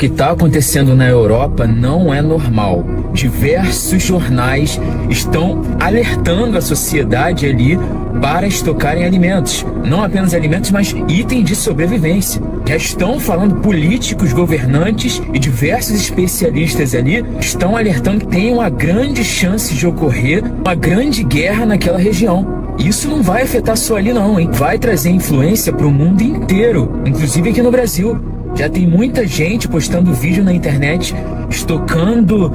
que está acontecendo na Europa não é normal. Diversos jornais estão alertando a sociedade ali para estocarem alimentos. Não apenas alimentos, mas itens de sobrevivência. Já estão falando políticos, governantes e diversos especialistas ali estão alertando que tem uma grande chance de ocorrer uma grande guerra naquela região. Isso não vai afetar só ali não, hein? Vai trazer influência para o mundo inteiro, inclusive aqui no Brasil. Já tem muita gente postando vídeo na internet, estocando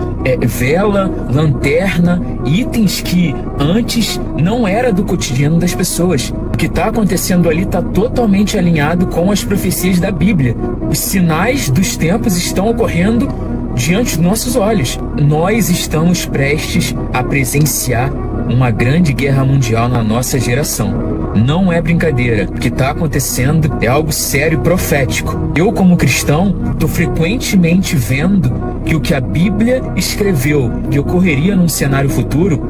vela, lanterna, itens que antes não era do cotidiano das pessoas. O que está acontecendo ali está totalmente alinhado com as profecias da Bíblia. Os sinais dos tempos estão ocorrendo diante dos nossos olhos. Nós estamos prestes a presenciar uma grande guerra mundial na nossa geração. Não é brincadeira. O que está acontecendo é algo sério e profético. Eu, como cristão, estou frequentemente vendo que o que a Bíblia escreveu que ocorreria num cenário futuro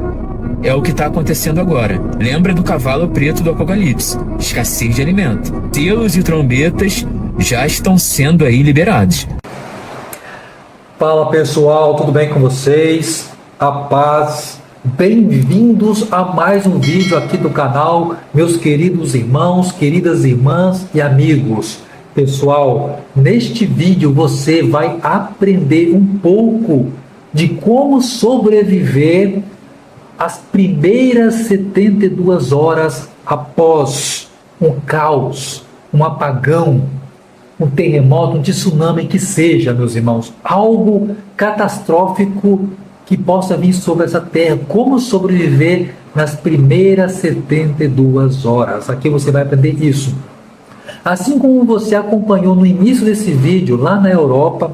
é o que está acontecendo agora. Lembra do cavalo preto do Apocalipse? Escassez de alimento. Selos e trombetas já estão sendo aí liberados. Fala pessoal, tudo bem com vocês? A paz. Bem-vindos a mais um vídeo aqui do canal, meus queridos irmãos, queridas irmãs e amigos. Pessoal, neste vídeo você vai aprender um pouco de como sobreviver às primeiras 72 horas após um caos, um apagão, um terremoto, um tsunami que seja, meus irmãos, algo catastrófico que possa vir sobre essa terra, como sobreviver nas primeiras 72 horas. Aqui você vai aprender isso. Assim como você acompanhou no início desse vídeo, lá na Europa,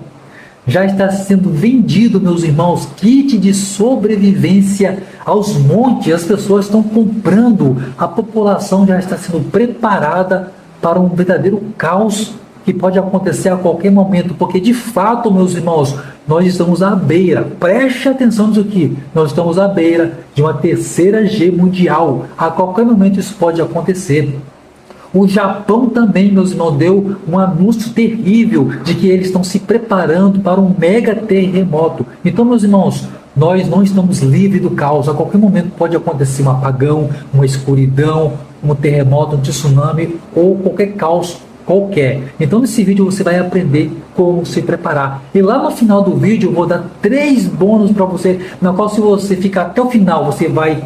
já está sendo vendido, meus irmãos, kit de sobrevivência aos montes. As pessoas estão comprando, a população já está sendo preparada para um verdadeiro caos que pode acontecer a qualquer momento, porque de fato, meus irmãos, nós estamos à beira, preste atenção nisso aqui, nós estamos à beira de uma terceira guerra mundial. A qualquer momento isso pode acontecer. O Japão também, meus irmãos, deu um anúncio terrível de que eles estão se preparando para um mega terremoto. Então, meus irmãos, nós não estamos livres do caos. A qualquer momento pode acontecer um apagão, uma escuridão, um terremoto, um tsunami ou qualquer caos qualquer. Então nesse vídeo você vai aprender como se preparar. E lá no final do vídeo eu vou dar 3 bônus para você, na qual se você ficar até o final você vai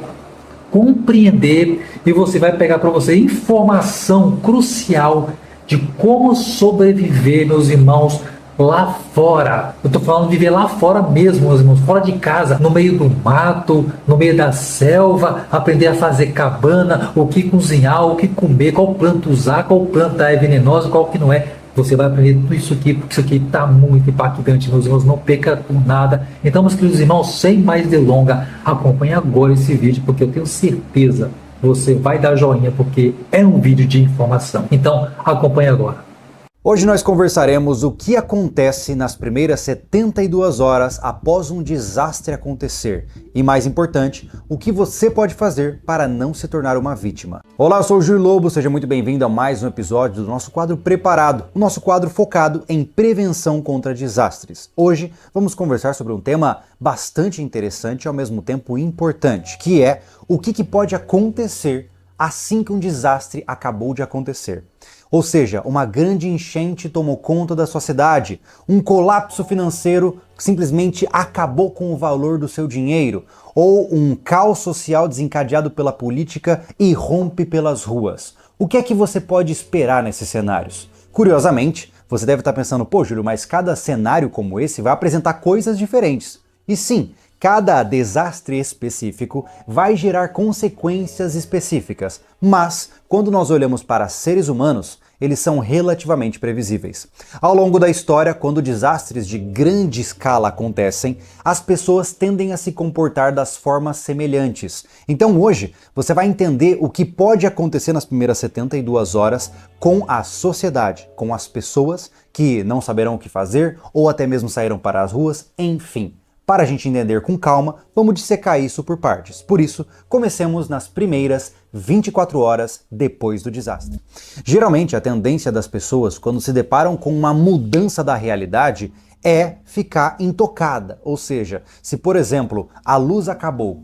compreender e você vai pegar para você informação crucial de como sobreviver, meus irmãos, lá fora. Eu estou falando de viver lá fora mesmo, meus irmãos, fora de casa, no meio do mato, no meio da selva, aprender a fazer cabana, o que cozinhar, o que comer, qual planta usar, qual planta é venenosa, qual que não é. Você vai aprender tudo isso aqui, porque isso aqui está muito impactante, meus irmãos, não perca por nada. Então, meus queridos irmãos, sem mais delonga, acompanhe agora esse vídeo, porque eu tenho certeza que você vai dar joinha, porque é um vídeo de informação. Então, acompanhe agora. Hoje nós conversaremos o que acontece nas primeiras 72 horas após um desastre acontecer e, mais importante, o que você pode fazer para não se tornar uma vítima. Olá, eu sou o Júlio Lobo, seja muito bem-vindo a mais um episódio do nosso quadro Preparado, o nosso quadro focado em prevenção contra desastres. Hoje vamos conversar sobre um tema bastante interessante e ao mesmo tempo importante, que é o que pode acontecer assim que um desastre acabou de acontecer. Ou seja, uma grande enchente tomou conta da sua cidade, um colapso financeiro que simplesmente acabou com o valor do seu dinheiro, ou um caos social desencadeado pela política irrompe pelas ruas. O que é que você pode esperar nesses cenários? Curiosamente, você deve estar pensando, pô, Júlio, mas cada cenário como esse vai apresentar coisas diferentes. E sim, cada desastre específico vai gerar consequências específicas, mas quando nós olhamos para seres humanos, eles são relativamente previsíveis. Ao longo da história, quando desastres de grande escala acontecem, as pessoas tendem a se comportar das formas semelhantes. Então hoje, você vai entender o que pode acontecer nas primeiras 72 horas com a sociedade, com as pessoas que não saberão o que fazer ou até mesmo saíram para as ruas, enfim. Para a gente entender com calma, vamos dissecar isso por partes. Por isso, comecemos nas primeiras 24 horas depois do desastre. Geralmente, a tendência das pessoas, quando se deparam com uma mudança da realidade, é ficar intocada. Ou seja, se por exemplo, a luz acabou,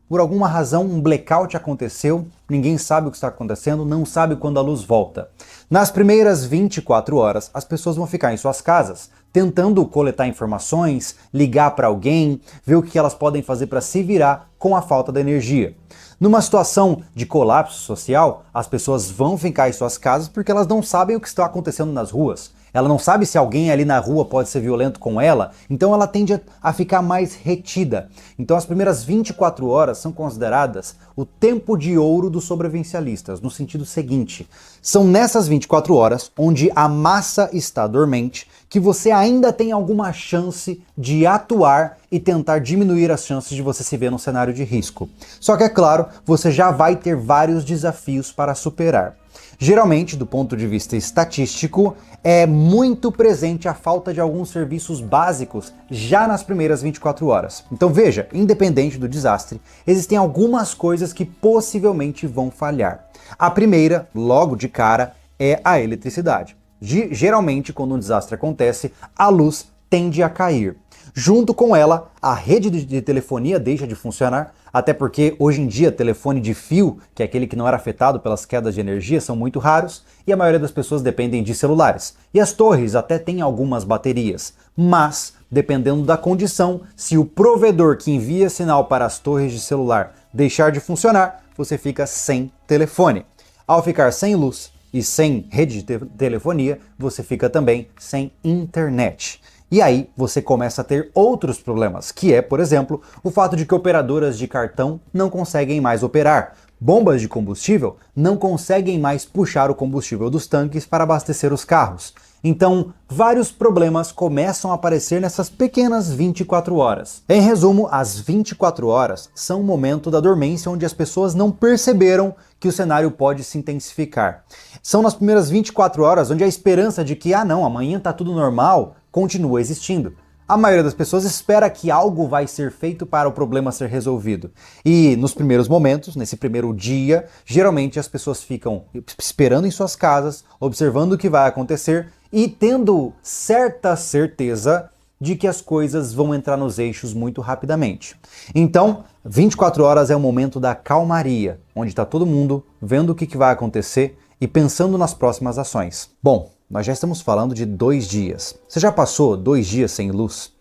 por alguma razão um blackout aconteceu, ninguém sabe o que está acontecendo, não sabe quando a luz volta. Nas primeiras 24 horas, as pessoas vão ficar em suas casas, tentando coletar informações, ligar para alguém, ver o que elas podem fazer para se virar com a falta da energia. Numa situação de colapso social, as pessoas vão ficar em suas casas porque elas não sabem o que está acontecendo nas ruas. Ela não sabe se alguém ali na rua pode ser violento com ela, então ela tende a ficar mais retida. Então as primeiras 24 horas são consideradas o tempo de ouro dos sobrevivencialistas, no sentido seguinte: são nessas 24 horas, onde a massa está dormente, que você ainda tem alguma chance de atuar e tentar diminuir as chances de você se ver num cenário de risco. Só que é claro, você já vai ter vários desafios para superar. Geralmente, do ponto de vista estatístico, é muito presente a falta de alguns serviços básicos já nas primeiras 24 horas. Então veja, independente do desastre, existem algumas coisas que possivelmente vão falhar. A primeira, logo de cara, é a eletricidade. Geralmente, quando um desastre acontece, a luz tende a cair. Junto com ela, a rede de telefonia deixa de funcionar, até porque hoje em dia telefone de fio, que é aquele que não era afetado pelas quedas de energia, são muito raros e a maioria das pessoas dependem de celulares. E as torres até têm algumas baterias, mas dependendo da condição, se o provedor que envia sinal para as torres de celular deixar de funcionar, você fica sem telefone. Ao ficar sem luz e sem rede de telefonia, você fica também sem internet. E aí você começa a ter outros problemas, que é, por exemplo, o fato de que operadoras de cartão não conseguem mais operar. Bombas de combustível não conseguem mais puxar o combustível dos tanques para abastecer os carros. Então, vários problemas começam a aparecer nessas pequenas 24 horas. Em resumo, as 24 horas são o momento da dormência onde as pessoas não perceberam que o cenário pode se intensificar. São nas primeiras 24 horas onde a esperança de que, amanhã tá tudo normal, continua existindo. A maioria das pessoas espera que algo vai ser feito para o problema ser resolvido. E nos primeiros momentos, nesse primeiro dia, geralmente as pessoas ficam esperando em suas casas, observando o que vai acontecer e tendo certa certeza de que as coisas vão entrar nos eixos muito rapidamente. Então, 24 horas é o momento da calmaria, onde está todo mundo vendo o que vai acontecer e pensando nas próximas ações. Bom, nós já estamos falando de 2 dias. Você já passou 2 dias sem luz?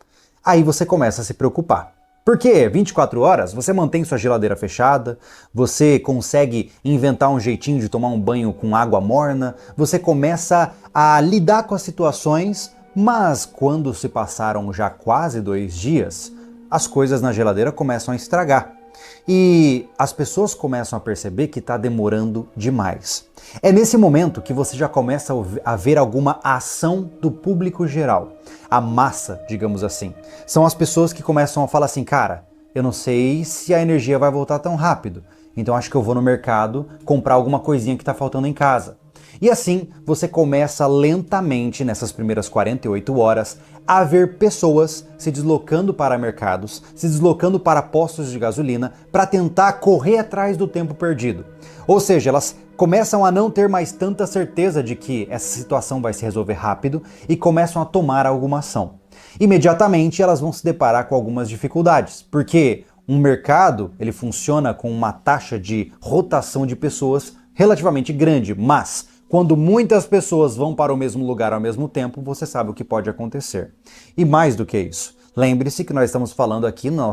Aí você começa a se preocupar. Porque 24 horas você mantém sua geladeira fechada, você consegue inventar um jeitinho de tomar um banho com água morna, você começa a lidar com as situações, mas quando se passaram já quase 2 dias, as coisas na geladeira começam a estragar. E as pessoas começam a perceber que está demorando demais. É nesse momento que você já começa a ver alguma ação do público geral. A massa, digamos assim. São as pessoas que começam a falar assim, cara, eu não sei se a energia vai voltar tão rápido, então acho que eu vou no mercado comprar alguma coisinha que está faltando em casa. E assim, você começa lentamente, nessas primeiras 48 horas, a ver pessoas se deslocando para mercados, se deslocando para postos de gasolina, para tentar correr atrás do tempo perdido. Ou seja, elas começam a não ter mais tanta certeza de que essa situação vai se resolver rápido e começam a tomar alguma ação. Imediatamente, elas vão se deparar com algumas dificuldades, porque um mercado ele funciona com uma taxa de rotação de pessoas relativamente grande, mas quando muitas pessoas vão para o mesmo lugar ao mesmo tempo, você sabe o que pode acontecer. E mais do que isso, lembre-se que nós estamos falando aqui no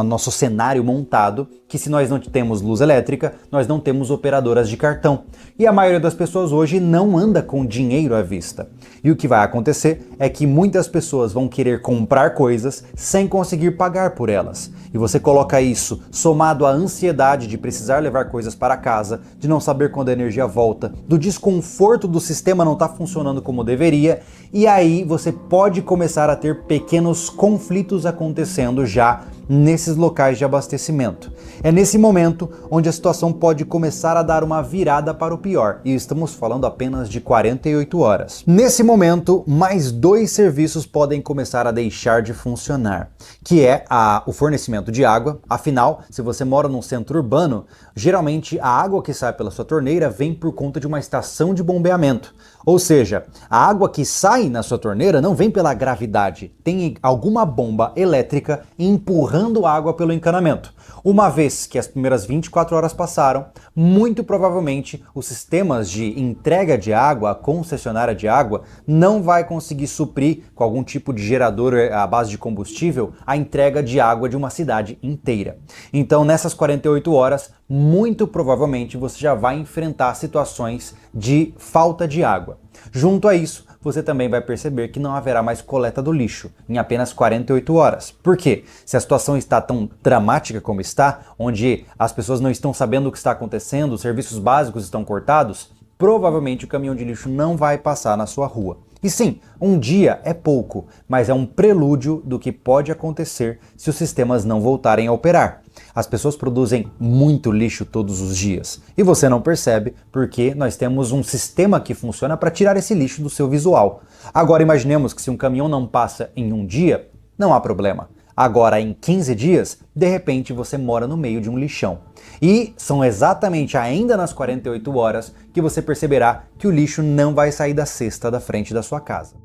nosso cenário montado, que se nós não temos luz elétrica, nós não temos operadoras de cartão. E a maioria das pessoas hoje não anda com dinheiro à vista. E o que vai acontecer é que muitas pessoas vão querer comprar coisas sem conseguir pagar por elas. E você coloca isso somado à ansiedade de precisar levar coisas para casa, de não saber quando a energia volta, do desconforto do sistema não estar funcionando como deveria, e aí você pode começar a ter pequenos conflitos acontecendo já nesses locais de abastecimento. É nesse momento onde a situação pode começar a dar uma virada para o pior, e estamos falando apenas de 48 horas. Nesse momento, mais 2 serviços podem começar a deixar de funcionar, que é o fornecimento de água. Afinal, se você mora num centro urbano, geralmente a água que sai pela sua torneira vem por conta de uma estação de bombeamento. Ou seja, a água que sai na sua torneira não vem pela gravidade, tem alguma bomba elétrica empurrando água pelo encanamento. Uma vez que as primeiras 24 horas passaram, muito provavelmente os sistemas de entrega de água, a concessionária de água, não vai conseguir suprir com algum tipo de gerador à base de combustível a entrega de água de uma cidade inteira. Então, nessas 48 horas, muito provavelmente você já vai enfrentar situações de falta de água. Junto a isso, você também vai perceber que não haverá mais coleta do lixo em apenas 48 horas. Por quê? Se a situação está tão dramática como está, onde as pessoas não estão sabendo o que está acontecendo, os serviços básicos estão cortados, provavelmente o caminhão de lixo não vai passar na sua rua. E sim, um dia é pouco, mas é um prelúdio do que pode acontecer se os sistemas não voltarem a operar. As pessoas produzem muito lixo todos os dias e você não percebe porque nós temos um sistema que funciona para tirar esse lixo do seu visual. Agora imaginemos que se um caminhão não passa em um dia, não há problema. Agora, em 15 dias, de repente você mora no meio de um lixão. E são exatamente ainda nas 48 horas que você perceberá que o lixo não vai sair da cesta da frente da sua casa.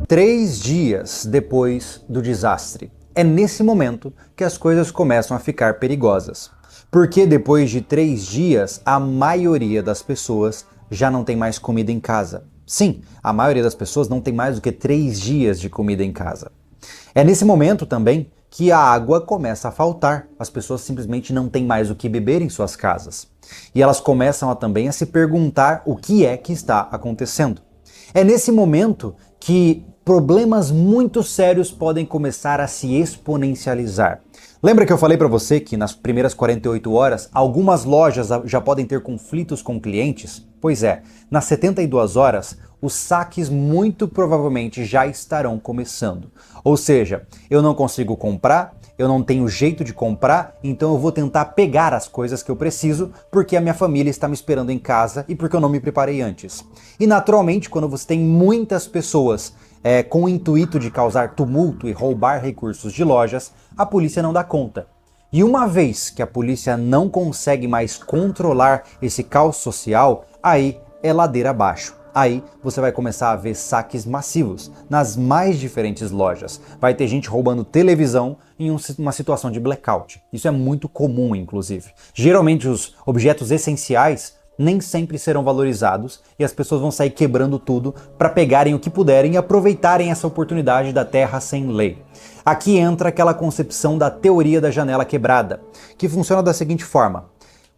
3 dias depois do desastre. É nesse momento que as coisas começam a ficar perigosas. Porque depois de 3 dias, a maioria das pessoas já não tem mais comida em casa. Sim, a maioria das pessoas não tem mais do que 3 dias de comida em casa. É nesse momento também que a água começa a faltar. As pessoas simplesmente não têm mais o que beber em suas casas. E elas começam também a se perguntar o que é que está acontecendo. É nesse momento que problemas muito sérios podem começar a se exponencializar. Lembra que eu falei para você que nas primeiras 48 horas algumas lojas já podem ter conflitos com clientes? Pois é, nas 72 horas os saques muito provavelmente já estarão começando. Ou seja, eu não consigo comprar, eu não tenho jeito de comprar, então eu vou tentar pegar as coisas que eu preciso porque a minha família está me esperando em casa e porque eu não me preparei antes. E naturalmente, quando você tem muitas pessoas com o intuito de causar tumulto e roubar recursos de lojas, a polícia não dá conta. E uma vez que a polícia não consegue mais controlar esse caos social, aí é ladeira abaixo. Aí você vai começar a ver saques massivos nas mais diferentes lojas. Vai ter gente roubando televisão em uma situação de blackout. Isso é muito comum, inclusive. Geralmente os objetos essenciais nem sempre serão valorizados e as pessoas vão sair quebrando tudo para pegarem o que puderem e aproveitarem essa oportunidade da terra sem lei. Aqui entra aquela concepção da teoria da janela quebrada, que funciona da seguinte forma.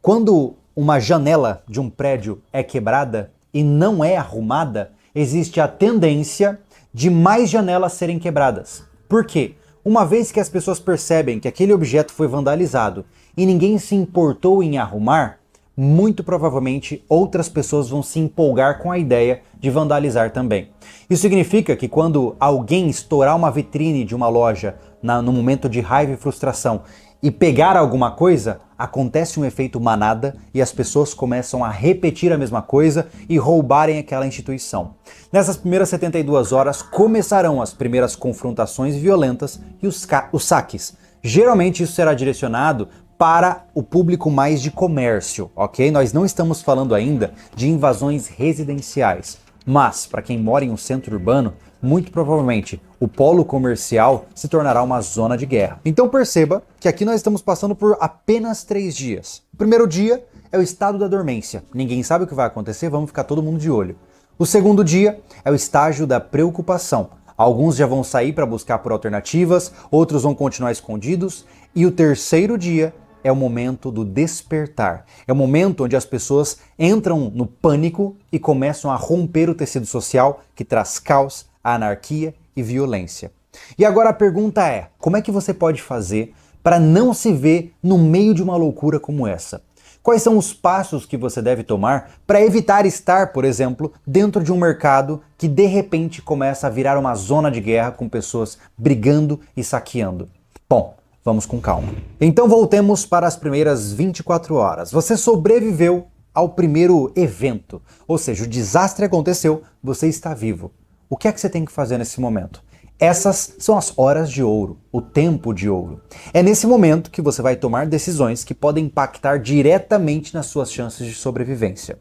Quando uma janela de um prédio é quebrada e não é arrumada, existe a tendência de mais janelas serem quebradas. Por quê? Uma vez que as pessoas percebem que aquele objeto foi vandalizado e ninguém se importou em arrumar, muito provavelmente outras pessoas vão se empolgar com a ideia de vandalizar também. Isso significa que quando alguém estourar uma vitrine de uma loja no momento de raiva e frustração e pegar alguma coisa, acontece um efeito manada e as pessoas começam a repetir a mesma coisa e roubarem aquela instituição. Nessas primeiras 72 horas começarão as primeiras confrontações violentas e os saques. Geralmente isso será direcionado para o público mais de comércio, ok? Nós não estamos falando ainda de invasões residenciais, mas para quem mora em um centro urbano, muito provavelmente o polo comercial se tornará uma zona de guerra. Então perceba que aqui nós estamos passando por apenas 3 dias. O primeiro dia é o estado da dormência. Ninguém sabe o que vai acontecer, vamos ficar todo mundo de olho. O segundo dia é o estágio da preocupação. Alguns já vão sair para buscar por alternativas, outros vão continuar escondidos. E o terceiro dia é o momento do despertar. É o momento onde as pessoas entram no pânico e começam a romper o tecido social que traz caos, anarquia e violência. E agora a pergunta é, como é que você pode fazer para não se ver no meio de uma loucura como essa? Quais são os passos que você deve tomar para evitar estar, por exemplo, dentro de um mercado que de repente começa a virar uma zona de guerra com pessoas brigando e saqueando? Bom, vamos com calma. Então voltemos para as primeiras 24 horas. Você sobreviveu ao primeiro evento, ou seja, o desastre aconteceu, você está vivo. O que é que você tem que fazer nesse momento? Essas são as horas de ouro, o tempo de ouro. É nesse momento que você vai tomar decisões que podem impactar diretamente nas suas chances de sobrevivência.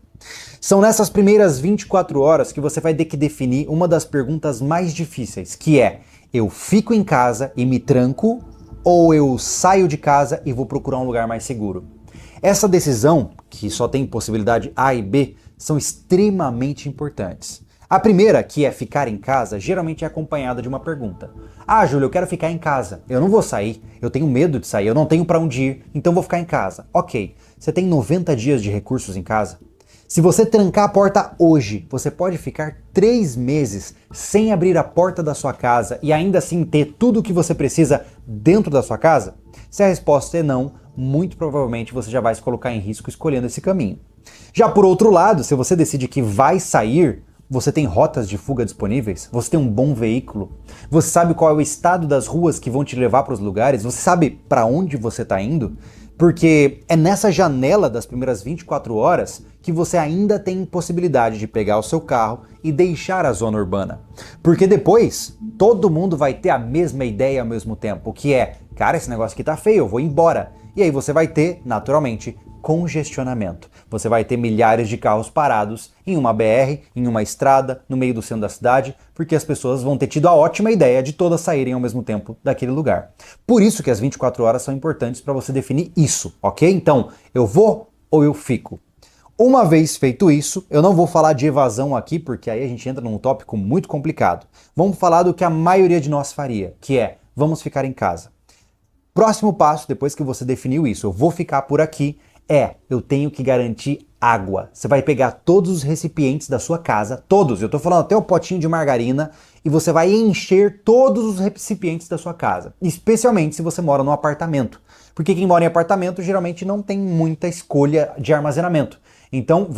São nessas primeiras 24 horas que você vai ter que definir uma das perguntas mais difíceis, que é: eu fico em casa e me tranco ou eu saio de casa e vou procurar um lugar mais seguro? Essa decisão, que só tem possibilidade A e B, são extremamente importantes. A primeira, que é ficar em casa, geralmente é acompanhada de uma pergunta. Ah, Júlio, eu quero ficar em casa. Eu não vou sair, eu tenho medo de sair, eu não tenho para onde ir, então vou ficar em casa. Ok, você tem 90 dias de recursos em casa? Se você trancar a porta hoje, você pode ficar 3 meses sem abrir a porta da sua casa e ainda assim ter tudo o que você precisa dentro da sua casa? Se a resposta é não, muito provavelmente você já vai se colocar em risco escolhendo esse caminho. Já por outro lado, se você decide que vai sair, você tem rotas de fuga disponíveis? Você tem um bom veículo? Você sabe qual é o estado das ruas que vão te levar para os lugares? Você sabe para onde você está indo? Porque é nessa janela das primeiras 24 horas que você ainda tem possibilidade de pegar o seu carro e deixar a zona urbana. Porque depois, todo mundo vai ter a mesma ideia ao mesmo tempo, que é: cara, esse negócio aqui tá feio, eu vou embora. E aí você vai ter, naturalmente, congestionamento. Você vai ter milhares de carros parados em uma BR, em uma estrada, no meio do centro da cidade, porque as pessoas vão ter tido a ótima ideia de todas saírem ao mesmo tempo daquele lugar. Por isso que as 24 horas são importantes para você definir isso, ok? Então, eu vou ou eu fico? Uma vez feito isso, eu não vou falar de evasão aqui, porque aí a gente entra num tópico muito complicado. Vamos falar do que a maioria de nós faria, que é: vamos ficar em casa. Próximo passo, depois que você definiu isso, eu vou ficar por aqui, eu tenho que garantir água. Você vai pegar todos os recipientes da sua casa, todos, eu tô falando até o potinho de margarina, e você vai encher todos os recipientes da sua casa, especialmente se você mora num apartamento. Porque quem mora em apartamento geralmente não tem muita escolha de armazenamento. Então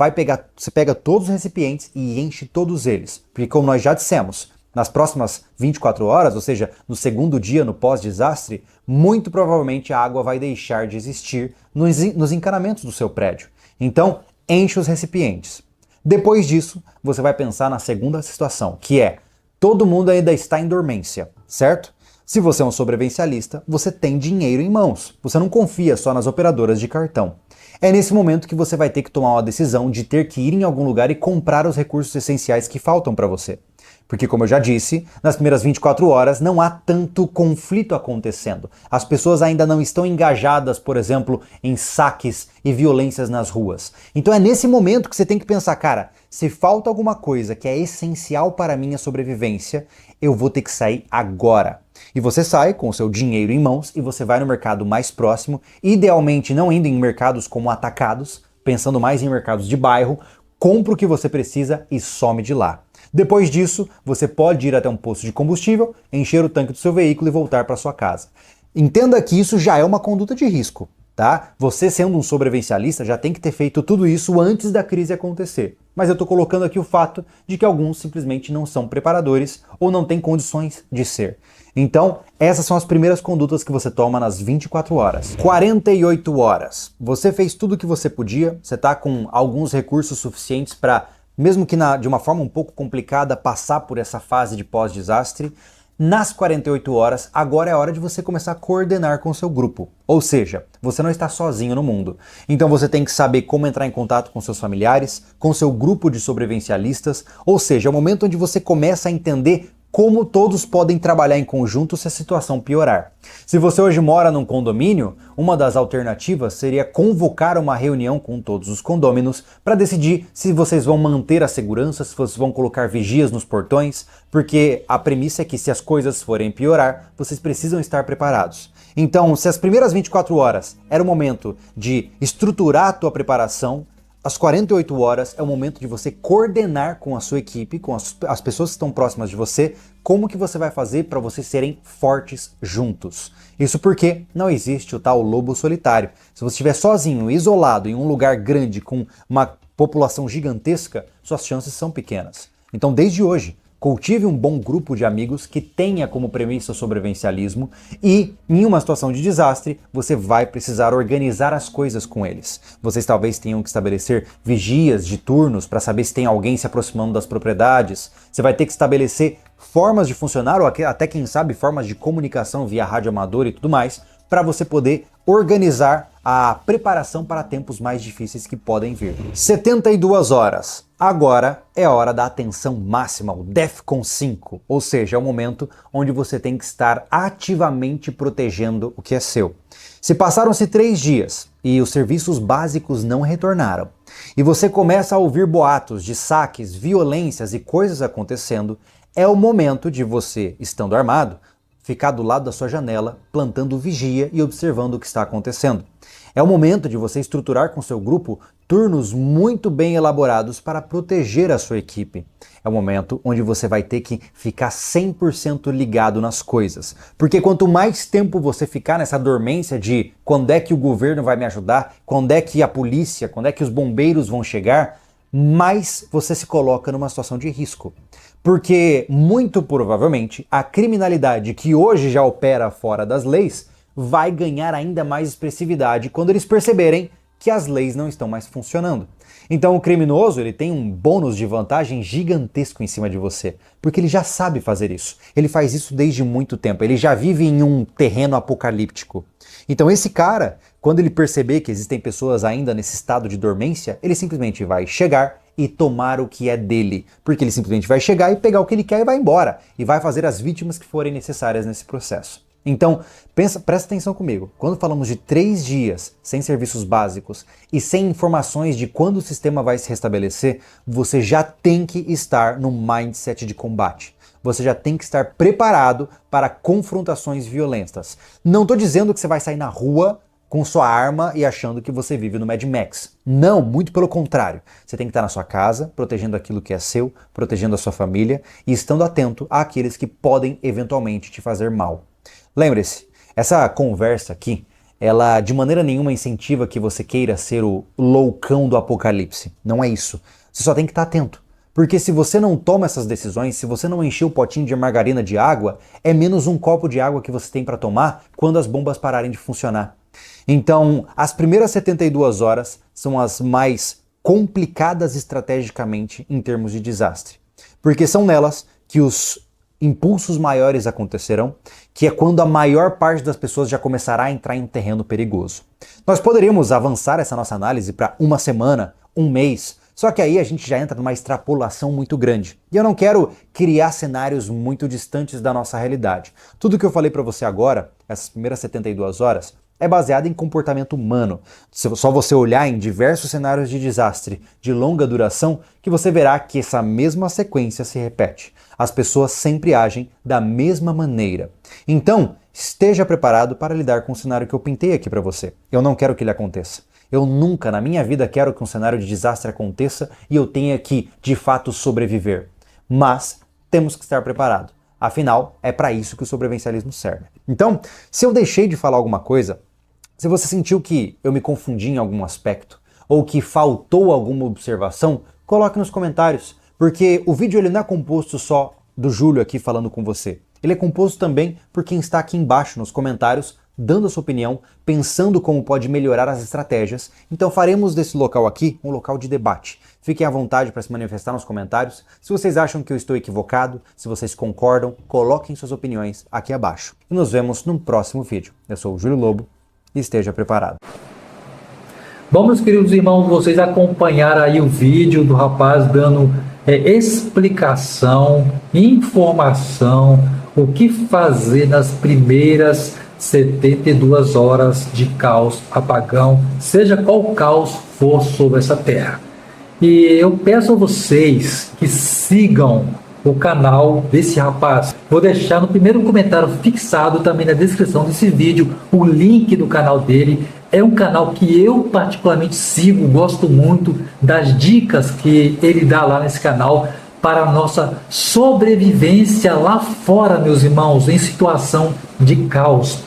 você pega todos os recipientes e enche todos eles. Porque como nós já dissemos, nas próximas 24 horas, ou seja, no segundo dia no pós-desastre, muito provavelmente a água vai deixar de existir nos encanamentos do seu prédio. Então, enche os recipientes. Depois disso, você vai pensar na segunda situação, que é: todo mundo ainda está em dormência, certo? Se você é um sobrevivencialista, você tem dinheiro em mãos. Você não confia só nas operadoras de cartão. É nesse momento que você vai ter que tomar uma decisão de ter que ir em algum lugar e comprar os recursos essenciais que faltam para você. Porque, como eu já disse, nas primeiras 24 horas não há tanto conflito acontecendo. As pessoas ainda não estão engajadas, por exemplo, em saques e violências nas ruas. Então é nesse momento que você tem que pensar: cara, se falta alguma coisa que é essencial para a minha sobrevivência, eu vou ter que sair agora. E você sai com o seu dinheiro em mãos e você vai no mercado mais próximo, idealmente não indo em mercados como atacados, pensando mais em mercados de bairro, compra o que você precisa e some de lá. Depois disso, você pode ir até um posto de combustível, encher o tanque do seu veículo e voltar para sua casa. Entenda que isso já é uma conduta de risco, tá? Você, sendo um sobrevivencialista, já tem que ter feito tudo isso antes da crise acontecer. Mas eu estou colocando aqui o fato de que alguns simplesmente não são preparadores ou não têm condições de ser. Então, essas são as primeiras condutas que você toma nas 24 horas. 48 horas. Você fez tudo o que você podia, você está com alguns recursos suficientes para, mesmo que de uma forma um pouco complicada, passar por essa fase de pós-desastre. Nas 48 horas, agora é a hora de você começar a coordenar com o seu grupo. Ou seja, você não está sozinho no mundo. Então você tem que saber como entrar em contato com seus familiares, com seu grupo de sobrevivencialistas, ou seja, é o momento onde você começa a entender como todos podem trabalhar em conjunto se a situação piorar. Se você hoje mora num condomínio, uma das alternativas seria convocar uma reunião com todos os condôminos para decidir se vocês vão manter a segurança, se vocês vão colocar vigias nos portões, porque a premissa é que se as coisas forem piorar, vocês precisam estar preparados. Então, se as primeiras 24 horas era o momento de estruturar a tua preparação, as 48 horas é o momento de você coordenar com a sua equipe, com as pessoas que estão próximas de você, como que você vai fazer para vocês serem fortes juntos. Isso porque não existe o tal lobo solitário. Se você estiver sozinho, isolado, em um lugar grande, com uma população gigantesca, suas chances são pequenas. Então, desde hoje, Cultive um bom grupo de amigos que tenha como premissa o sobrevivencialismo e, em uma situação de desastre, você vai precisar organizar as coisas com eles. Vocês talvez tenham que estabelecer vigias de turnos para saber se tem alguém se aproximando das propriedades. Você vai ter que estabelecer formas de funcionar ou até, quem sabe, formas de comunicação via rádio amador e tudo mais, para você poder organizar a preparação para tempos mais difíceis que podem vir. 72 horas. Agora é a hora da atenção máxima, o DEFCON 5, ou seja, é o momento onde você tem que estar ativamente protegendo o que é seu. Se passaram-se 3 dias e os serviços básicos não retornaram, e você começa a ouvir boatos de saques, violências e coisas acontecendo, é o momento de você, estando armado, ficar do lado da sua janela, plantando vigia e observando o que está acontecendo. É o momento de você estruturar com seu grupo turnos muito bem elaborados para proteger a sua equipe. É o momento onde você vai ter que ficar 100% ligado nas coisas. Porque quanto mais tempo você ficar nessa dormência de quando é que o governo vai me ajudar, quando é que a polícia, quando é que os bombeiros vão chegar, mais você se coloca numa situação de risco. Porque, muito provavelmente, a criminalidade que hoje já opera fora das leis vai ganhar ainda mais expressividade quando eles perceberem que as leis não estão mais funcionando. Então o criminoso ele tem um bônus de vantagem gigantesco em cima de você, porque ele já sabe fazer isso. Ele faz isso desde muito tempo, ele já vive em um terreno apocalíptico. Então esse cara, quando ele perceber que existem pessoas ainda nesse estado de dormência, ele simplesmente vai chegar e tomar o que é dele, porque ele simplesmente vai chegar e pegar o que ele quer e vai embora, e vai fazer as vítimas que forem necessárias nesse processo. Então, presta atenção comigo, quando falamos de 3 dias sem serviços básicos e sem informações de quando o sistema vai se restabelecer, você já tem que estar no mindset de combate. Você já tem que estar preparado para confrontações violentas. Não estou dizendo que você vai sair na rua com sua arma e achando que você vive no Mad Max. Não, muito pelo contrário. Você tem que estar na sua casa, protegendo aquilo que é seu, protegendo a sua família e estando atento àqueles que podem eventualmente te fazer mal. Lembre-se, essa conversa aqui, ela de maneira nenhuma incentiva que você queira ser o loucão do apocalipse. Não é isso. Você só tem que estar atento. Porque se você não toma essas decisões, se você não encher o potinho de margarina de água, é menos um copo de água que você tem para tomar quando as bombas pararem de funcionar. Então, as primeiras 72 horas são as mais complicadas estrategicamente em termos de desastre. Porque são nelas que os impulsos maiores acontecerão, que é quando a maior parte das pessoas já começará a entrar em um terreno perigoso. Nós poderíamos avançar essa nossa análise para 1 semana, 1 mês, só que aí a gente já entra numa extrapolação muito grande. E eu não quero criar cenários muito distantes da nossa realidade. Tudo que eu falei para você agora, essas primeiras 72 horas, é baseado em comportamento humano. Só você olhar em diversos cenários de desastre de longa duração que você verá que essa mesma sequência se repete. As pessoas sempre agem da mesma maneira. Então, esteja preparado para lidar com o cenário que eu pintei aqui para você. Eu não quero que ele aconteça. Eu nunca na minha vida quero que um cenário de desastre aconteça e eu tenha que, de fato, sobreviver. Mas temos que estar preparado. Afinal, é para isso que o sobrevivencialismo serve. Então, se eu deixei de falar alguma coisa, se você sentiu que eu me confundi em algum aspecto ou que faltou alguma observação, coloque nos comentários, porque o vídeo ele não é composto só do Júlio aqui falando com você. Ele é composto também por quem está aqui embaixo nos comentários, dando a sua opinião, pensando como pode melhorar as estratégias. Então faremos desse local aqui um local de debate. Fiquem à vontade para se manifestar nos comentários. Se vocês acham que eu estou equivocado, se vocês concordam, coloquem suas opiniões aqui abaixo. E nos vemos no próximo vídeo. Eu sou o Júlio Lobo. Esteja preparado. Bom, meus queridos irmãos, vocês acompanharam aí o vídeo do rapaz dando explicação, informação, o que fazer nas primeiras 72 horas de caos, apagão, seja qual caos for sobre essa terra. E eu peço a vocês que sigam o canal desse rapaz. Vou deixar no primeiro comentário fixado, também na descrição desse vídeo, o link do canal dele. É um canal que eu particularmente sigo, gosto muito das dicas que ele dá lá nesse canal para a nossa sobrevivência lá fora, meus irmãos, em situação de caos.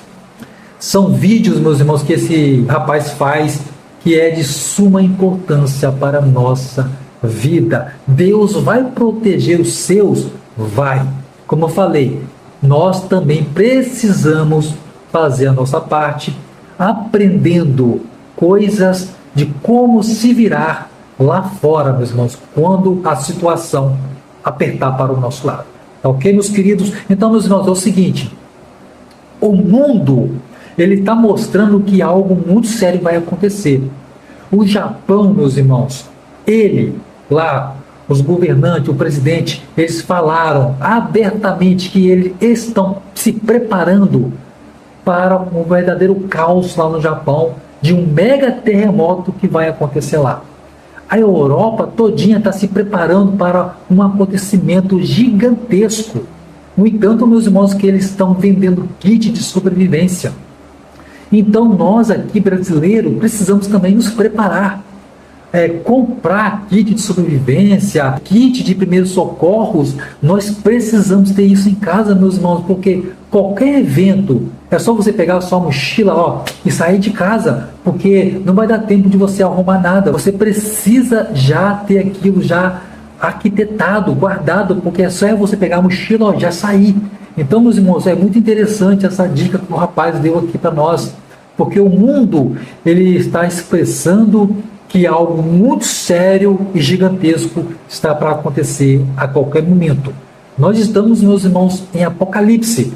São vídeos, meus irmãos, que esse rapaz faz que é de suma importância para a nossa vida. Deus vai proteger os seus Vai. Como eu falei, nós também precisamos fazer a nossa parte, aprendendo coisas de como se virar lá fora, meus irmãos, quando a situação apertar para o nosso lado. Tá ok, meus queridos? Então, meus irmãos, é o seguinte, o mundo, ele está mostrando que algo muito sério vai acontecer. O Japão, meus irmãos, os governantes, o presidente, eles falaram abertamente que eles estão se preparando para um verdadeiro caos lá no Japão, de um mega terremoto que vai acontecer lá. A Europa todinha está se preparando para um acontecimento gigantesco. No entanto, meus irmãos, que eles estão vendendo kit de sobrevivência. Então, nós aqui, brasileiros, precisamos também nos preparar. Comprar kit de sobrevivência, kit de primeiros socorros, nós precisamos ter isso em casa, meus irmãos, porque qualquer evento, é só você pegar a sua mochila e sair de casa, porque não vai dar tempo de você arrumar nada, você precisa já ter aquilo já arquitetado, guardado, porque é só você pegar a mochila e já sair. Então, meus irmãos, é muito interessante essa dica que o rapaz deu aqui para nós, porque o mundo, ele está expressando que algo muito sério e gigantesco está para acontecer a qualquer momento. Nós estamos, meus irmãos, em Apocalipse.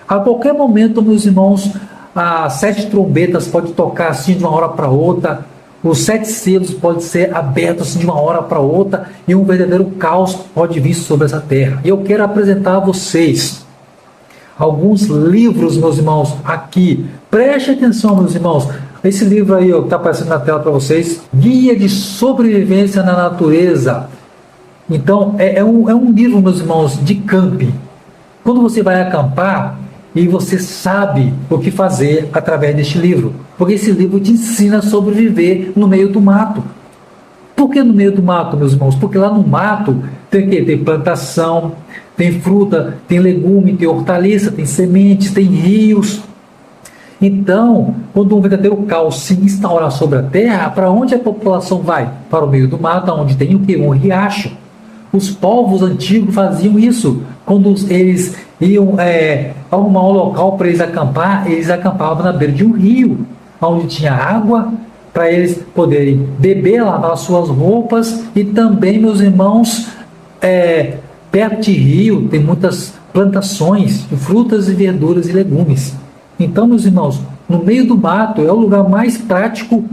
A qualquer momento, meus irmãos, as 7 trombetas podem tocar assim de uma hora para outra, os 7 selos podem ser abertos assim de uma hora para outra, e um verdadeiro caos pode vir sobre essa terra. E eu quero apresentar a vocês alguns livros, meus irmãos, aqui. Preste atenção, meus irmãos. Esse livro aí, que está aparecendo na tela para vocês, Guia de Sobrevivência na Natureza. Então, é um livro, meus irmãos, de camping. Quando você vai acampar, e você sabe o que fazer através deste livro. Porque esse livro te ensina a sobreviver no meio do mato. Por que no meio do mato, meus irmãos? Porque lá no mato tem o quê? Tem plantação, tem fruta, tem legume, tem hortaliça, tem sementes, tem rios. Então, quando um verdadeiro caos se instaurar sobre a terra, para onde a população vai? Para o meio do mato, onde tem o quê? Um riacho. Os povos antigos faziam isso. Quando eles iam arrumar um local para eles acampavam na beira de um rio, onde tinha água, para eles poderem beber, lavar suas roupas, e também, meus irmãos, perto de rio tem muitas plantações de frutas e verduras e legumes. Então, meus irmãos, no meio do mato é o lugar mais prático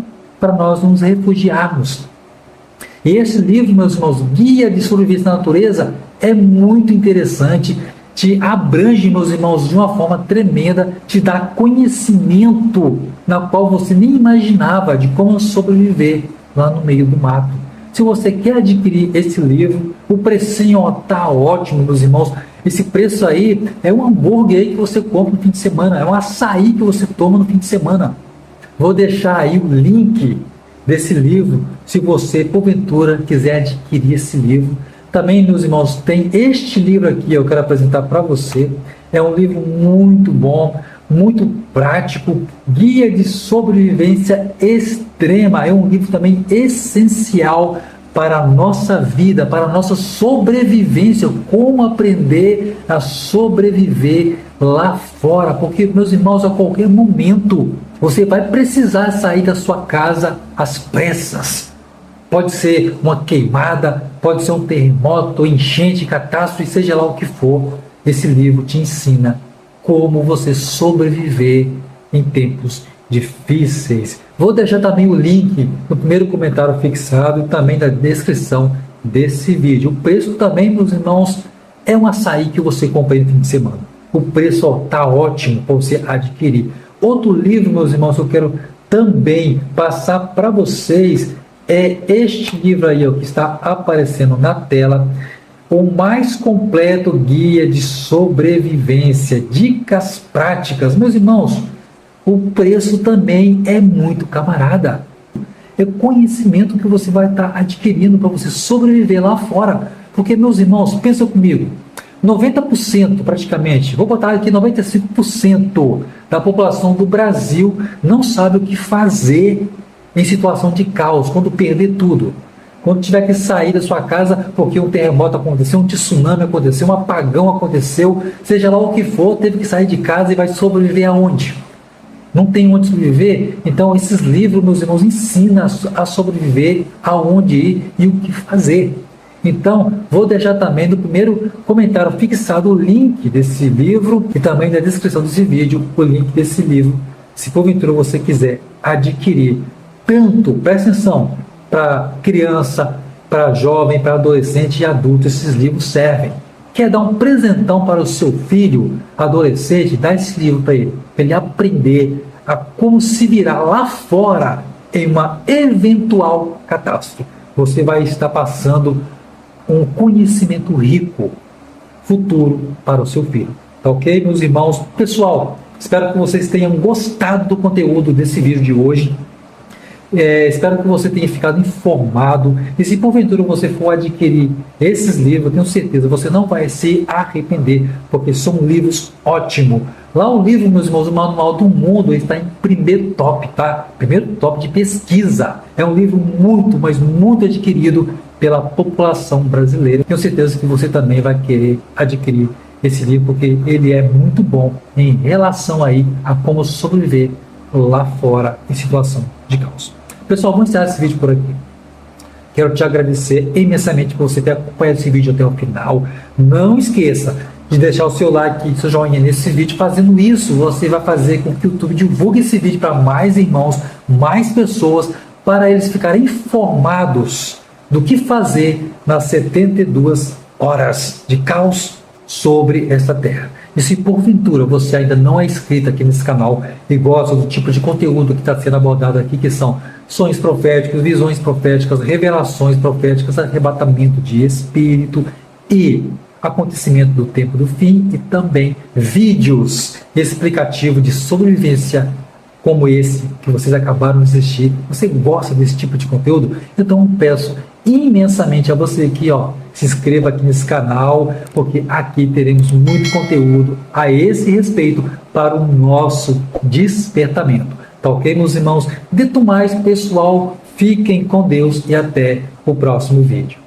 para nós nos refugiarmos. E esse livro, meus irmãos, Guia de Sobrevivência na Natureza, é muito interessante, te abrange, meus irmãos, de uma forma tremenda, te dá conhecimento na qual você nem imaginava de como sobreviver lá no meio do mato. Se você quer adquirir esse livro, o precinho está ótimo, meus irmãos. Esse preço aí é um hambúrguer aí que você compra no fim de semana, é um açaí que você toma no fim de semana. Vou deixar aí o link desse livro, se você, porventura, quiser adquirir esse livro. Também, meus irmãos, tem este livro aqui, eu quero apresentar para você. É um livro muito bom, muito prático, Guia de Sobrevivência Extrema. É um livro também essencial para a nossa vida, para a nossa sobrevivência, como aprender a sobreviver lá fora, porque, meus irmãos, a qualquer momento você vai precisar sair da sua casa às pressas. Pode ser uma queimada, pode ser um terremoto, enchente, catástrofe, seja lá o que for. Esse livro te ensina como você sobreviver em tempos difíceis. Vou deixar também o link no primeiro comentário fixado e também na descrição desse vídeo. O preço também, meus irmãos, é um açaí que você compra no fim de semana. O preço está ótimo para você adquirir. Outro livro, meus irmãos, que eu quero também passar para vocês é este livro aí, que está aparecendo na tela. O mais completo guia de sobrevivência, dicas práticas. Meus irmãos, o preço também é muito camarada. É conhecimento que você vai estar adquirindo para você sobreviver lá fora. Porque, meus irmãos, pensa comigo, 90% praticamente, vou botar aqui 95% da população do Brasil não sabe o que fazer em situação de caos, quando perder tudo. Quando tiver que sair da sua casa porque um terremoto aconteceu, um tsunami aconteceu, um apagão aconteceu, seja lá o que for, teve que sair de casa e vai sobreviver aonde? Não tem onde sobreviver? Então esses livros, meus irmãos, ensinam a sobreviver, aonde ir e o que fazer. Então, vou deixar também no primeiro comentário fixado o link desse livro e também na descrição desse vídeo o link desse livro, se porventura você quiser adquirir. Tanto, presta atenção, para criança, para jovem, para adolescente e adulto, esses livros servem. Quer dar um presentão para o seu filho, adolescente, dá esse livro para ele aprender a como se virar lá fora em uma eventual catástrofe. Você vai estar passando um conhecimento rico, futuro para o seu filho. Tá ok, meus irmãos? Pessoal, espero que vocês tenham gostado do conteúdo desse vídeo de hoje. Espero que você tenha ficado informado. E se porventura você for adquirir esses livros, eu tenho certeza, você não vai se arrepender, porque são livros ótimos. Lá o livro, meus irmãos, o Manual do Mundo, está em primeiro top, tá? Primeiro top de pesquisa. É um livro muito, mas muito adquirido pela população brasileira. Tenho certeza que você também vai querer adquirir esse livro, porque ele é muito bom em relação aí a como sobreviver lá fora em situação de caos. Pessoal, vamos encerrar esse vídeo por aqui. Quero te agradecer imensamente por você ter acompanhado esse vídeo até o final. Não esqueça de deixar o seu like e seu joinha nesse vídeo. Fazendo isso, você vai fazer com que o YouTube divulgue esse vídeo para mais irmãos, mais pessoas, para eles ficarem informados do que fazer nas 72 horas de caos sobre esta terra. E se porventura você ainda não é inscrito aqui nesse canal e gosta do tipo de conteúdo que está sendo abordado aqui, que são sonhos proféticos, visões proféticas, revelações proféticas, arrebatamento de espírito e acontecimento do tempo do fim, e também vídeos explicativos de sobrevivência como esse que vocês acabaram de assistir, você gosta desse tipo de conteúdo? Então peço imensamente a você aqui, se inscreva aqui nesse canal, porque aqui teremos muito conteúdo a esse respeito para o nosso despertamento. Tá ok, meus irmãos? Dito mais, pessoal, fiquem com Deus e até o próximo vídeo.